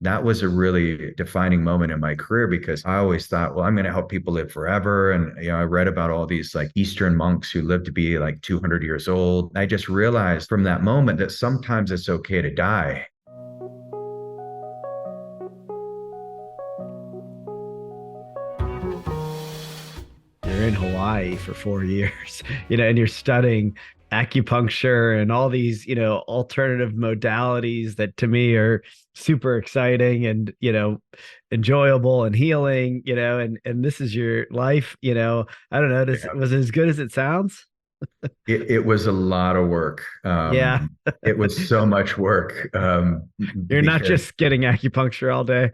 that was a really defining moment in my career because I always thought, well, I'm going to help people live forever. And, I read about all these like Eastern monks who lived to be like 200 years old. I just realized from that moment that sometimes it's okay to die. You're in Hawaii for 4 years, and you're studying acupuncture and all these, alternative modalities that to me are super exciting and, enjoyable and healing, and this is your life, I don't know, was it as good as it sounds? It was a lot of work. Yeah. It was so much work You're not because just getting acupuncture all day.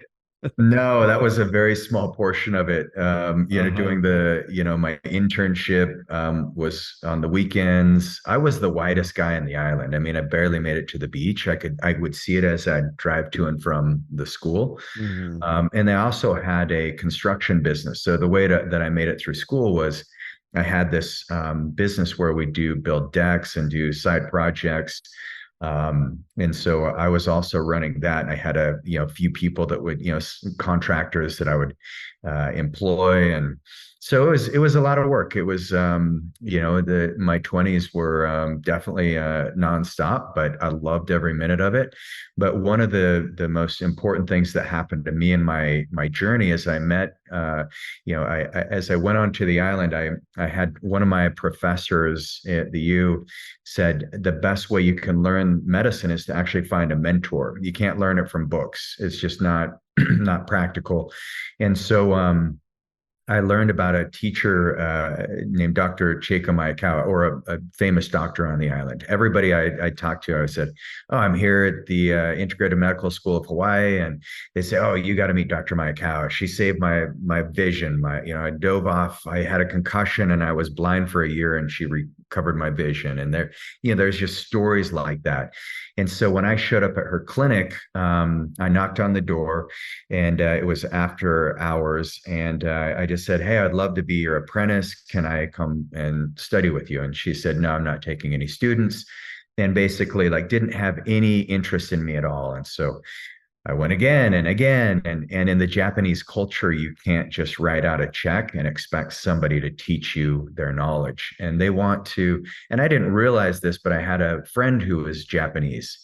no, that was a very small portion of it. Uh-huh. Doing my internship was on the weekends. I was the whitest guy on the island. I mean, I barely made it to the beach. I would see it as I'd drive to and from the school. Mhm. And they also had a construction business. So the way that I made it through school was I had this business where we do build decks and do side projects. And so I was also running that. And I had a few people that would, contractors that I would employ. And so it was a lot of work. It was, my 20s were definitely nonstop, but I loved every minute of it. But one of the most important things that happened to me in my journey is I met, as I went onto the island, I had one of my professors at the U said the best way you can learn medicine is to actually find a mentor. You can't learn it from books. It's just not not practical. And so I learned about a teacher named Dr. Chika Maekawa, or a famous doctor on the island. Everybody I talked to, I said, "Oh, I'm here at the Integrated Medical School of Hawaii," and they say, "Oh, you got to meet Dr. Maekawa. She saved my vision. I dove off. I had a concussion and I was blind for a year, and she recovered my vision." And there's just stories like that. And so when I showed up at her clinic, I knocked on the door and it was after hours, and I just said, "Hey, I'd love to be your apprentice. Can I come and study with you?" And she said, "No, I'm not taking any students," and basically like didn't have any interest in me at all. And so I went again and again. And in the Japanese culture, you can't just write out a check and expect somebody to teach you their knowledge. And they want to, and I didn't realize this, but I had a friend who was Japanese.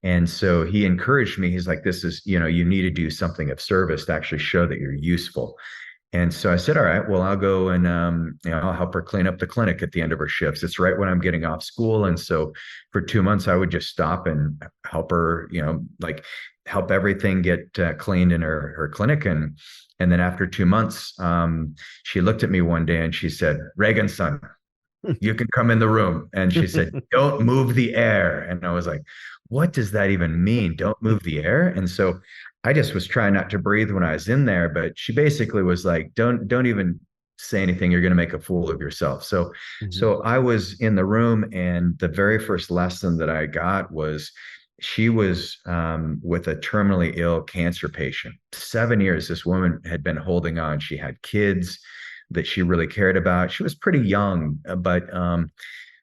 And so he encouraged me. He's like, "This is, you need to do something of service to actually show that you're useful." And so I said, "All right, well, I'll go and I'll help her clean up the clinic at the end of her shifts. It's right when I'm getting off school." And so for 2 months, I would just stop and help her, like help everything get cleaned in her clinic. And then after 2 months, she looked at me one day and she said, "Regan, son, you can come in the room." And she said, "Don't move the air." And I was like, "What does that even mean? Don't move the air?" And so I just was trying not to breathe when I was in there, but she basically was like, don't even say anything. You're going to make a fool of yourself." So, Mhm. so I was in the room, and the very first lesson that I got was she was with a terminally ill cancer patient. 7 years, this woman had been holding on. She had kids that she really cared about. She was pretty young,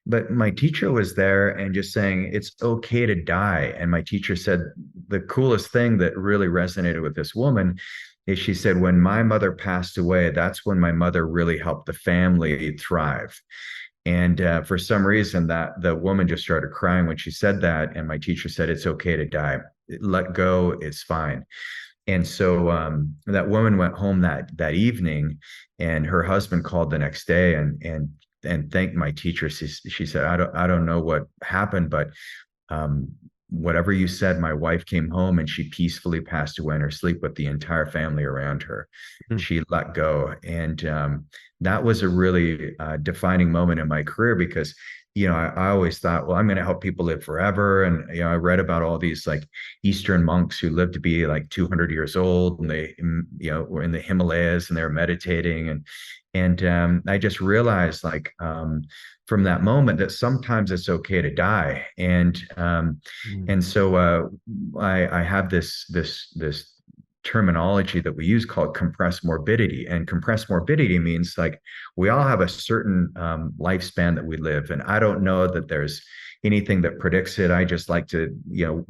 but my teacher was there and just saying it's okay to die. And my teacher said the coolest thing that really resonated with this woman is she said, "When my mother passed away, that's when my mother really helped the family thrive." And for some reason, that the woman just started crying when she said that. And my teacher said, "It's okay to die. Let go. It's fine." And so that woman went home that evening, and her husband called the next day and thanked my teacher. She said, "I don't know what happened, but um, whatever you said, my wife came home and she peacefully passed away in her sleep with the entire family around her. She let go." And that was a really defining moment in my career because, I always thought, well, I'm going to help people live forever. And, I read about all these like Eastern monks who lived to be like 200 years old, and they, were in the Himalayas and they were meditating. And I just realized like, from that moment that sometimes it's okay to die. And so I have this terminology that we use called compressed morbidity. And compressed morbidity means like we all have a certain lifespan that we live. And I don't know that there's anything that predicts it. I just like to,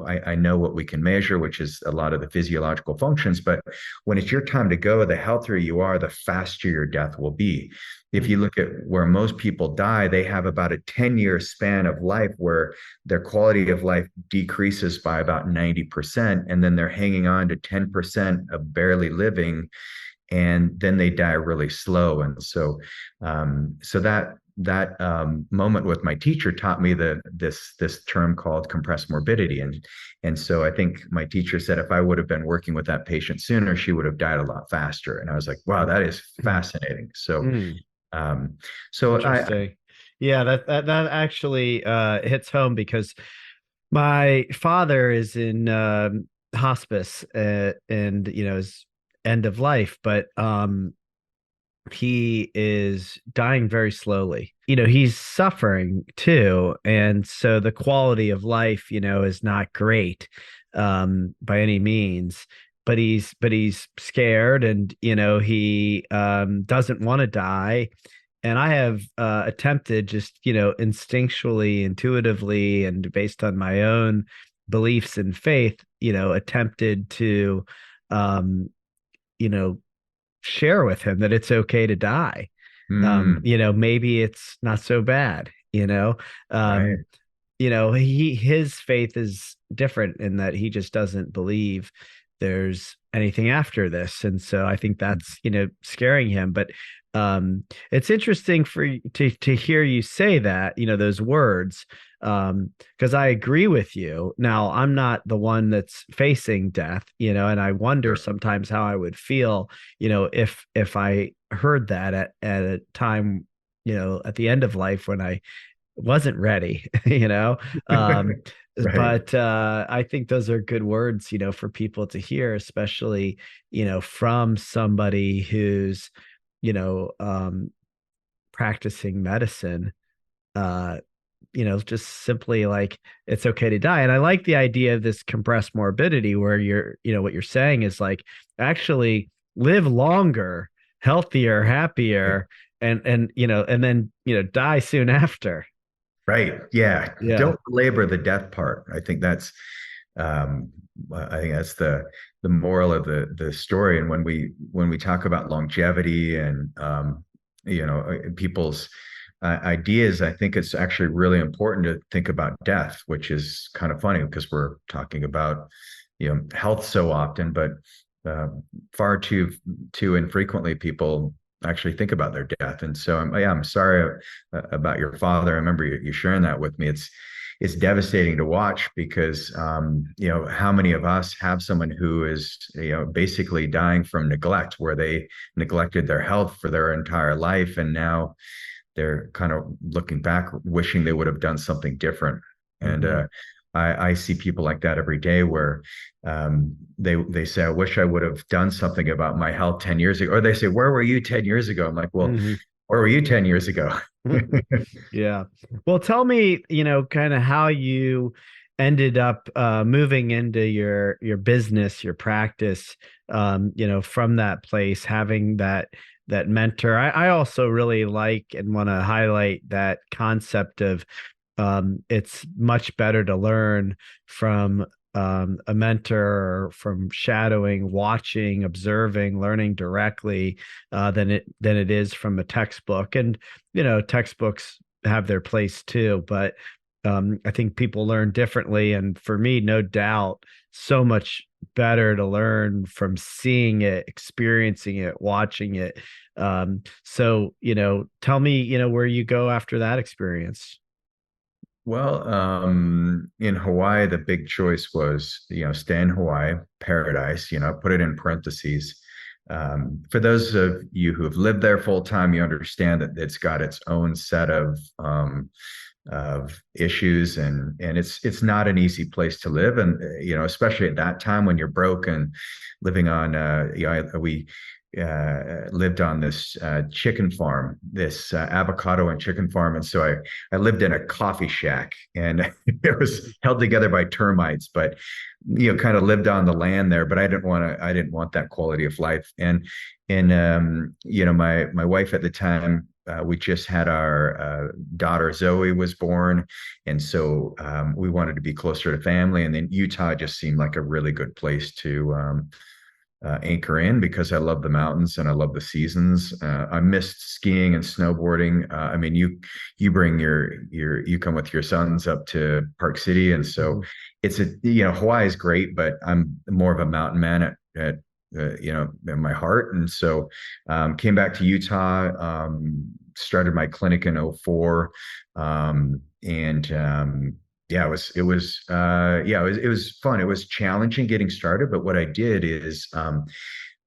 I know what we can measure, which is a lot of the physiological functions. But when it's your time to go, the healthier you are, the faster your death will be. If you Mm. look at where most people die, they have about a 10-year span of life where their quality of life decreases by about 90%. And then they're hanging on to 10% of barely living, and then they die really slow. And so that moment with my teacher taught me this term called compressed morbidity. And so I think my teacher said if I would have been working with that patient sooner, she would have died a lot faster. And I was like, wow, that is Mm. fascinating. So Mm. um, so I Interesting. Yeah, that actually hits home because my father is in hospice and is end of life, but he is dying very slowly. He's suffering too, and so the quality of life, is not great by any means. But he's scared, and he doesn't want to die. And I have attempted just, instinctually, intuitively, and based on my own beliefs and faith, attempted to, um, you know, share with him that it's okay to die. mm, Maybe it's not so bad, right. um, his faith is different in that he just doesn't believe there's anything after this. And so I think that's, scaring him. But it's interesting to hear you say that, those words, because I agree with you. Now, I'm not the one that's facing death, and I wonder Sure. sometimes how I would feel, if I heard that at a time, at the end of life when I wasn't ready, um Right. but I think those are good words, for people to hear, especially, from somebody who's, you know um practicing medicine, uh just simply like it's okay to die. And I like the idea of this compressed morbidity where what you're saying is like actually live longer, healthier, happier, and then die soon after. Right. Yeah. Yeah. Don't belabor the death part. Um, I think that's the moral of the story. And when we talk about longevity and people's ideas, I think it's actually really important to think about death, which is kind of funny because we're talking about health so often, but uh, far too infrequently people actually think about their death. And so I'm sorry about your father. I remember you sharing that with me. It's devastating to watch because how many of us have someone who is basically dying from neglect, where they neglected their health for their entire life, and now they're kind of looking back, wishing they would have done something different. And Hmm. I see people like that every day where they say, I wish I would have done something about my health 10 years ago. Or they say, where were you 10 years ago? I'm like, well, Hmm. where were you 10 years ago? Yeah. Well, tell me, kind of how you ended up moving into your business, your practice, from that place, having that mentor. I also really like and want to highlight that concept of it's much better to learn from a mentor, or from shadowing, watching, observing, learning directly, than it is from a textbook. And textbooks have their place too, but I think people learn differently. And for me, no doubt, so much better to learn from seeing it, experiencing it, watching it. So, tell me, where you go after that experience. Well, in Hawaii, the big choice was, stay in Hawaii, paradise, put it in parentheses. For those of you who have lived there full time, you understand that it's got its own set of issues, and it's not an easy place to live. And, especially at that time when you're broke and living on, we lived on this chicken farm, this avocado and chicken farm. And so I lived in a coffee shack, and it was held together by termites, but kind of lived on the land there. But I didn't want that quality of life. And my wife at the time, we just had our daughter Zoe was born, and so we wanted to be closer to family. And then Utah just seemed like a really good place to anchor in because I love the mountains and I love the seasons. I missed skiing and snowboarding. I mean, you bring you come with your sons up to Park City, and so Mhm. it's a Hawaii is great, but I'm more of a mountain man at in my heart, and so came back to Utah. Started my clinic in '04, and yeah, it was fun. It was challenging getting started, but what I did is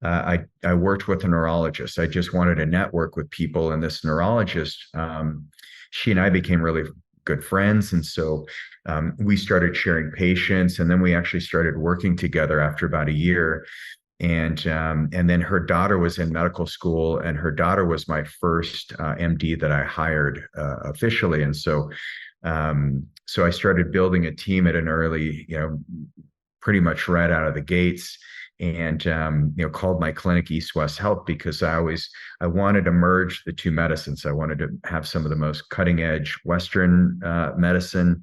I worked with a neurologist. I just wanted to network with people, and this neurologist, she and I became really good friends, and so we started sharing patients, and then we actually started working together after about a year. And then her daughter was in medical school, and her daughter was my first MD that I hired officially, and so I started building a team at an early, pretty much right out of the gates, and called my clinic East West Health because I wanted to merge the two medicines. I wanted to have some of the most cutting edge Western medicine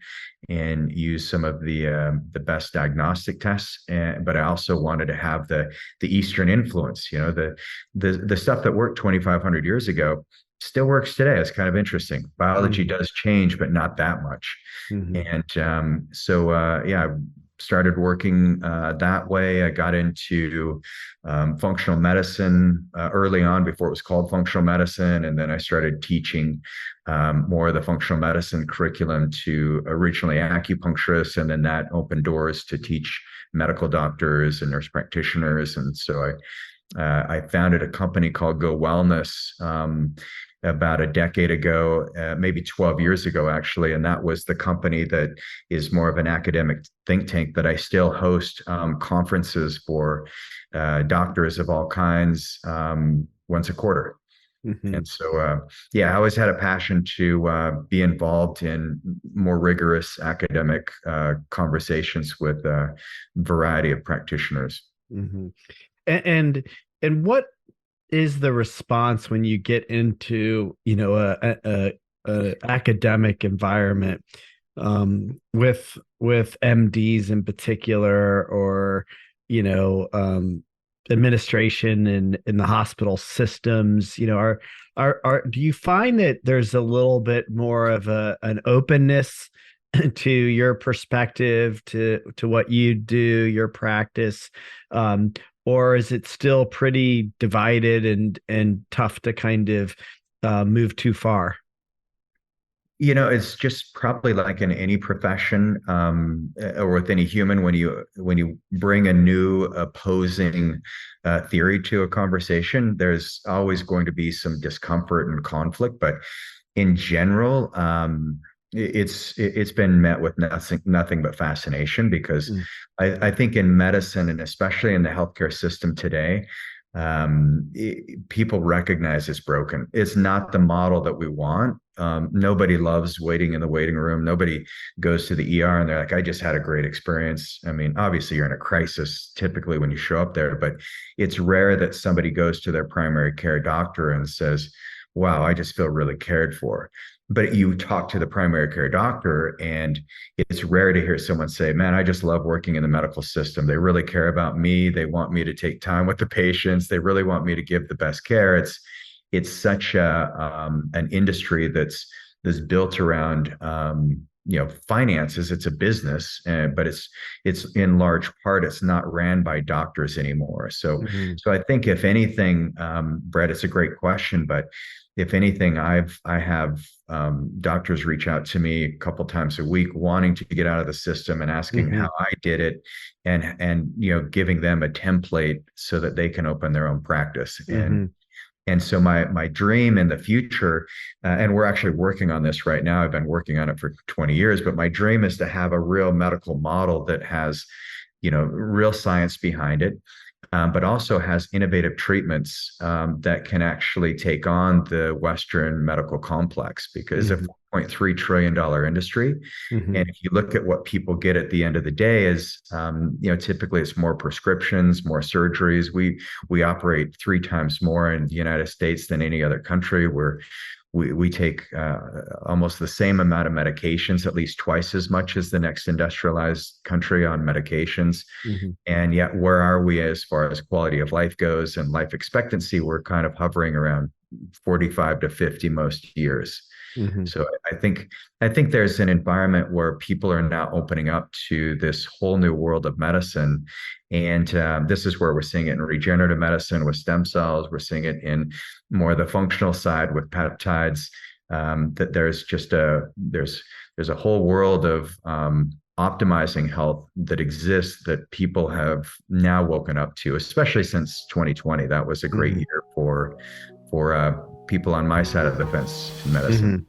and use some of the best diagnostic tests, but I also wanted to have the Eastern influence. The stuff that worked 2,500 years ago still works today. It's kind of interesting. Biology Mhm. does change, but not that much. Mhm. And yeah, I started working that way. I got into functional medicine early on before it was called functional medicine. And then I started teaching more of the functional medicine curriculum to originally acupuncturists. And then that opened doors to teach medical doctors and nurse practitioners. And so I founded a company called Go Wellness about a decade ago, maybe 12 years ago, actually. And that was the company that is more of an academic think tank that I still host conferences for doctors of all kinds once a quarter. Mhm. And so, yeah, I always had a passion to be involved in more rigorous academic conversations with a variety of practitioners. Mhm. And what is the response when you get into a academic environment with MDs in particular, or administration in the hospital systems? Are do you find that there's a little bit more of an openness to your perspective, to what you do, your practice, um, or is it still pretty divided and tough to kind of move too far? It's just probably like in any profession, or with any human, when you bring a new opposing theory to a conversation, there's always going to be some discomfort and conflict. But in general, it's been met with nothing but fascination because Mm, I think in medicine and especially in the healthcare system today, people recognize it's broken. It's not the model that we want. Nobody loves waiting in the waiting room. Nobody goes to the ER and they're like, I just had a great experience. I mean, obviously, you're in a crisis typically when you show up there, but it's rare that somebody goes to their primary care doctor and says, wow, I just feel really cared for. But you talk to the primary care doctor, and it's rare to hear someone say, man, I just love working in the medical system. They really care about me. They want me to take time with the patients. They really want me to give the best care. It's such an industry that's built around finances. It's a business, but it's in large part it's not ran by doctors anymore. So mhm, so I think if anything, Brett, it's a great question, but if anything, I have doctors reach out to me a couple times a week wanting to get out of the system and asking mhm, how I did it, and giving them a template so that they can open their own practice. and mhm, and so my dream in the future, and we're actually working on this right now. I've been working on it for 20 years, but my dream is to have a real medical model that has, real science behind it, but also has innovative treatments that can actually take on the Western medical complex because of mhm, $4.3 trillion industry. And mhm, if you look at what people get at the end of the day is, typically it's more prescriptions, more surgeries. We operate 3 times more in the United States than any other country. we take almost the same amount of medications, at least twice as much as the next industrialized country on medications. Mm-hmm. And yet, where are we as far as quality of life goes and life expectancy? We're kind of hovering around 45 to 50 most years. Mm-hmm. So I think there's an environment where people are now opening up to this whole new world of medicine, and this is where we're seeing it in regenerative medicine with stem cells. We're seeing it in more of the functional side with peptides. That there's a whole world of optimizing health that exists that people have now woken up to, especially since 2020. That was a great Mm-hmm. year for people on my side of the fence in Mm-hmm. medicine.